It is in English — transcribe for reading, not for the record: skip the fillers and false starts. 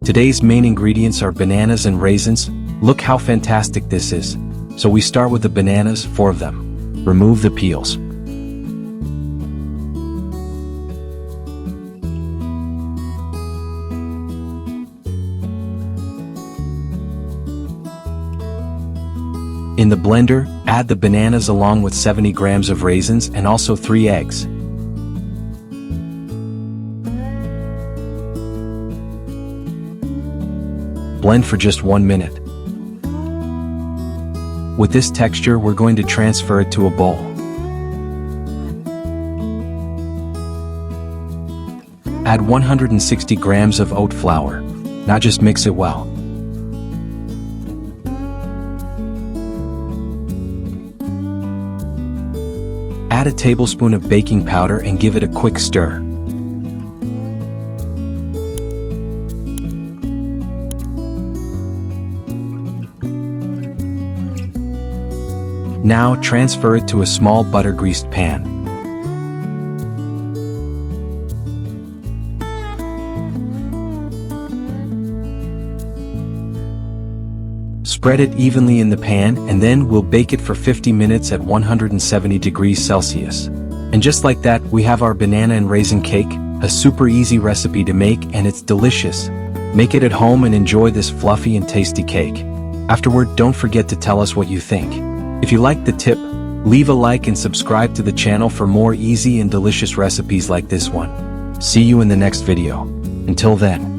Today's main ingredients are bananas and raisins. Look how fantastic this is. So we start with the bananas, 4 of them. Remove the peels. In the blender, add the bananas along with 70 grams of raisins and also 3 eggs. Blend for just 1 minute. With this texture, we're going to transfer it to a bowl. Add 160 grams of oat flour. Now just mix it well. Add a tablespoon of baking powder and give it a quick stir. Now transfer it to a small butter-greased pan. Spread it evenly in the pan and then we'll bake it for 50 minutes at 170 degrees Celsius. And just like that, we have our banana and raisin cake, a super easy recipe to make and it's delicious. Make it at home and enjoy this fluffy and tasty cake. Afterward, don't forget to tell us what you think. If you liked the tip, leave a like and subscribe to the channel for more easy and delicious recipes like this one. See you in the next video. Until then.